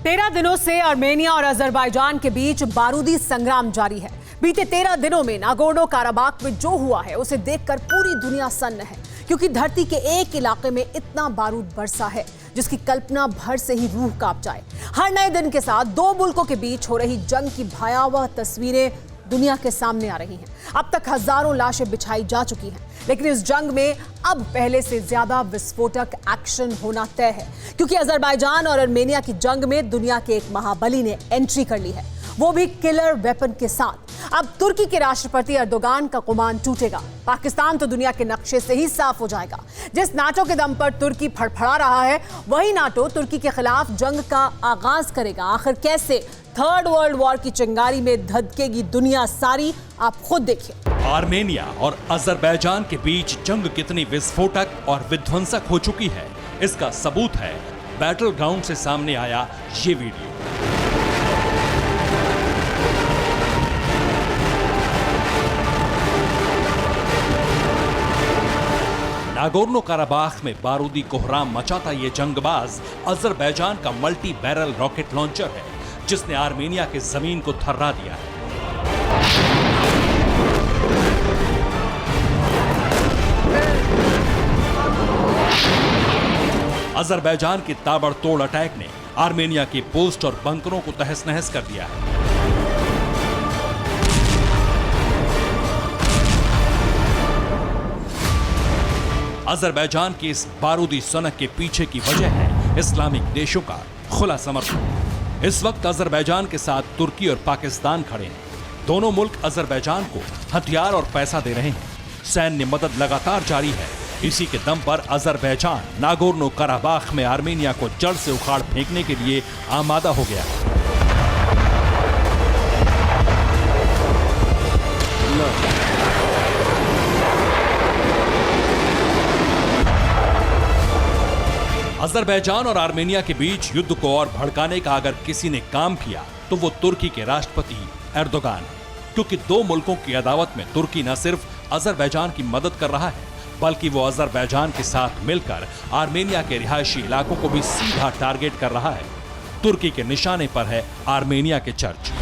13 दिनों से आर्मेनिया और अजरबैजान के बीच बारूदी संग्राम जारी है। बीते 13 दिनों में नागोर्नो काराबाख में जो हुआ है उसे देखकर पूरी दुनिया सन्न है, क्योंकि धरती के एक इलाके में इतना बारूद बरसा है जिसकी कल्पना भर से ही रूह कांप जाए। हर नए दिन के साथ दो मुल्कों के बीच हो रही जंग की भयावह तस्वीरें दुनिया के सामने आ रही हैं। अब तक हजारों लाशें बिछाई जा चुकी हैं, लेकिन इस जंग में अब पहले से ज्यादा विस्फोटक एक्शन होना तय है, क्योंकि अजरबैजान और आर्मेनिया की जंग में दुनिया के एक महाबली ने एंट्री कर ली है, वो भी किलर वेपन के साथ। अब तुर्की के राष्ट्रपति एर्दोगान का गुमान टूटेगा। पाकिस्तान तो दुनिया के नक्शे से ही साफ हो जाएगा। जिस नाटो के दम पर तुर्की फड़फड़ा रहा है, वही नाटो तुर्की के खिलाफ जंग का आगाज करेगा। आखिर कैसे? थर्ड वर्ल्ड वॉर की चिंगारी में धधकेगी दुनिया सारी, आप खुद देखिए। आर्मेनिया और अजरबैजान के बीच जंग कितनी विस्फोटक और विध्वंसक हो चुकी है, इसका सबूत है बैटल ग्राउंड से सामने आया ये वीडियो। नागोर्नो काराबाख में बारूदी कोहराम मचाता ये जंगबाज अजरबैजान का मल्टी बैरल रॉकेट लॉन्चर है, जिसने आर्मेनिया के जमीन को थर्रा दिया है। अजरबैजान के ताबड़तोड़ अटैक ने आर्मेनिया के पोस्ट और बंकरों को तहस नहस कर दिया है। अजरबैजान की इस बारूदी सनक के पीछे की वजह है इस्लामिक देशों का खुला समर्थन। इस वक्त अजरबैजान के साथ तुर्की और पाकिस्तान खड़े हैं। दोनों मुल्क अजरबैजान को हथियार और पैसा दे रहे हैं। सैन्य मदद लगातार जारी है। इसी के दम पर अजरबैजान नागोर्नो काराबाख में आर्मेनिया को जड़ से उखाड़ फेंकने के लिए आमादा हो गया है। अजरबैजान और आर्मेनिया के बीच युद्ध को और भड़काने का अगर किसी ने काम किया तो वो तुर्की के राष्ट्रपति एर्दोगान है, क्योंकि दो मुल्कों की अदावत में तुर्की न सिर्फ अजरबैजान की मदद कर रहा है, बल्कि वो अजरबैजान के साथ मिलकर आर्मेनिया के रिहायशी इलाकों को भी सीधा टारगेट कर रहा है। तुर्की के निशाने पर है आर्मेनिया के चर्च।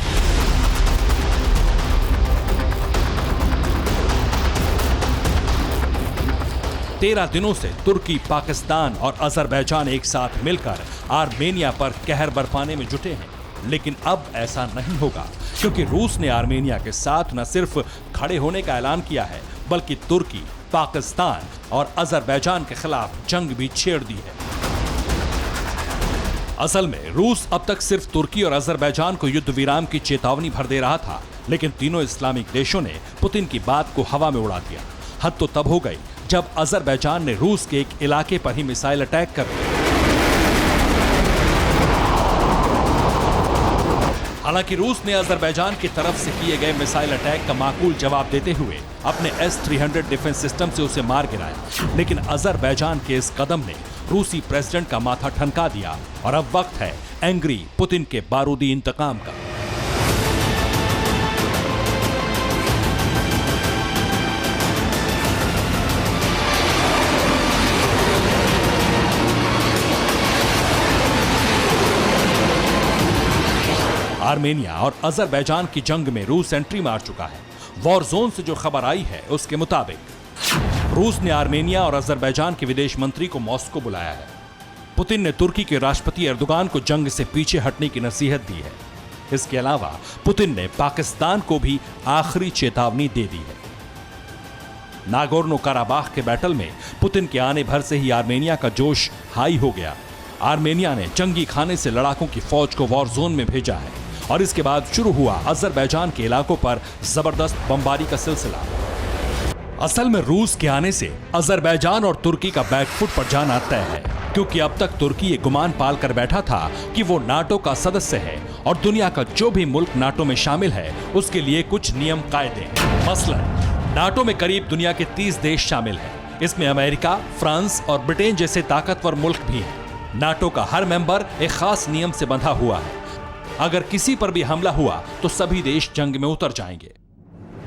तेरह दिनों से तुर्की, पाकिस्तान और अजरबैजान एक साथ मिलकर आर्मेनिया पर कहर बरपाने में जुटे हैं, लेकिन अब ऐसा नहीं होगा, क्योंकि रूस ने आर्मेनिया के साथ न सिर्फ खड़े होने का ऐलान किया है, बल्कि तुर्की, पाकिस्तान और अजरबैजान के खिलाफ जंग भी छेड़ दी है। असल में रूस अब तक सिर्फ तुर्की और अजरबैजान को युद्ध विराम की चेतावनी भर दे रहा था, लेकिन तीनों इस्लामिक देशों ने पुतिन की बात को हवा में उड़ा दिया। हद तो तब हो गई जब अजरबैजान ने रूस के एक इलाके पर ही मिसाइल अटैक कर दिया। हालांकि रूस ने अजरबैजान की तरफ से किए गए मिसाइल अटैक का माकूल जवाब देते हुए अपने S-300 डिफेंस सिस्टम से उसे मार गिराया, लेकिन अजरबैजान के इस कदम ने रूसी प्रेसिडेंट का माथा ठनका दिया और अब वक्त है एंग्री पुतिन के बारूदी इंतकाम का। आर्मेनिया और अजरबैजान की जंग में रूस एंट्री मार चुका है। वॉर जोन से जो खबर आई है उसके मुताबिक रूस ने आर्मेनिया और अजरबैजान के विदेश मंत्री को मॉस्को बुलाया है। पुतिन ने तुर्की के राष्ट्रपति एर्दोगान को जंग से पीछे हटने की नसीहत दी है। इसके अलावा पुतिन ने पाकिस्तान को भी आखिरी चेतावनी दे दी है। नागोर्नो काराबाख के बैटल में पुतिन के आने भर से ही आर्मेनिया का जोश हाई हो गया। आर्मेनिया ने जंगी खाने से लड़ाकों की फौज को वॉर जोन में भेजा है और इसके बाद शुरू हुआ अजरबैजान के इलाकों पर जबरदस्त बमबारी का सिलसिला। असल में रूस के आने से अजरबैजान और तुर्की का बैकफुट पर जाना तय है, क्योंकि अब तक तुर्की ये गुमान पाल कर बैठा था कि वो नाटो का सदस्य है और दुनिया का जो भी मुल्क नाटो में शामिल है उसके लिए कुछ नियम कायदे हैं। मसलन नाटो में करीब दुनिया के 30 देश शामिल हैं। इसमें अमेरिका, फ्रांस और ब्रिटेन जैसे ताकतवर मुल्क भी हैं। नाटो का हर मेंबर एक खास नियम से बंधा हुआ है। अगर किसी पर भी हमला हुआ तो सभी देश जंग में उतर जाएंगे।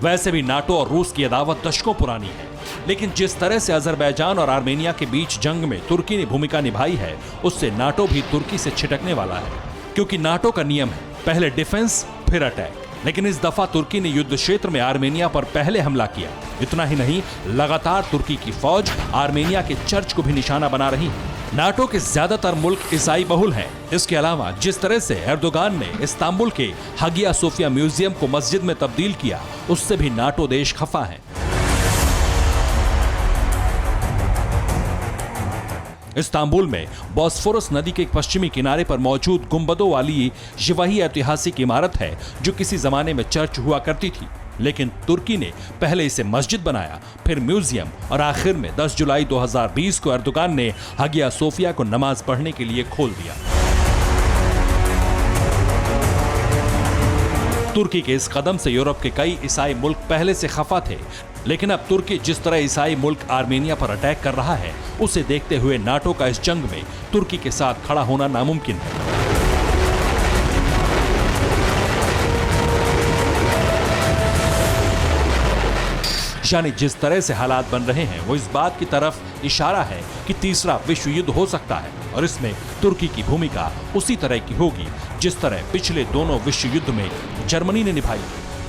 वैसे भी नाटो और रूस की अदावत दशकों पुरानी है, लेकिन जिस तरह से अजरबैजान और आर्मेनिया के बीच जंग में तुर्की ने भूमिका निभाई है, उससे नाटो भी तुर्की से छिटकने वाला है। क्योंकि नाटो का नियम है पहले डिफेंस फिर अटैक। लेकिन इस दफा तुर्की ने युद्ध क्षेत्र में आर्मेनिया पर पहले हमला किया। इतना ही नहीं, लगातार तुर्की की फौज आर्मेनिया के चर्च को भी निशाना बना रही है। नाटो के ज्यादातर मुल्क ईसाई बहुल हैं। इसके अलावा जिस तरह से एर्दोगान ने इस्तांबुल के हागिया सोफिया म्यूजियम को मस्जिद में तब्दील किया, उससे भी नाटो देश खफा है। इस्तांबुल में बॉस्फोरस नदी के पश्चिमी किनारे पर मौजूद गुंबदों वाली ये वही ऐतिहासिक इमारत है जो किसी जमाने में चर्च हुआ करती थी। लेकिन तुर्की ने पहले इसे मस्जिद बनाया, फिर म्यूजियम और आखिर में 10 जुलाई 2020 को एर्दोगान ने हागिया सोफिया को नमाज पढ़ने के लिए खोल दिया। तुर्की के इस कदम से यूरोप के कई ईसाई मुल्क पहले से खफा थे। लेकिन अब तुर्की जिस तरह ईसाई मुल्क आर्मेनिया पर अटैक कर रहा है, उसे देखते हुए नाटो का इस जंग में तुर्की के साथ खड़ा होना नामुमकिन है। यानी जिस तरह से हालात बन रहे हैं वो इस बात की तरफ इशारा है कि तीसरा विश्व युद्ध हो सकता है, और इसमें तुर्की की भूमिका उसी तरह की होगी जिस तरह पिछले दोनों विश्व युद्ध में जर्मनी ने निभाई।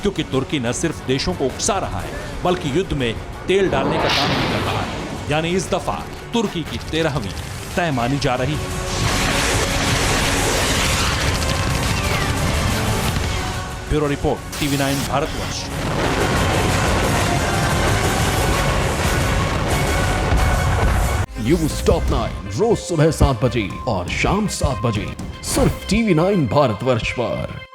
क्योंकि तुर्की न सिर्फ देशों को उकसा रहा है बल्कि युद्ध में तेल डालने का काम भी कर रहा है। यानी इस दफा तुर्की की 13वीं तय मानी जा रही है। Bureau report, TV9 Bharatvarsh. News top 9 रोज सुबह 7 बजे और शाम 7 बजे सिर्फ TV9 भारतवर्ष पर।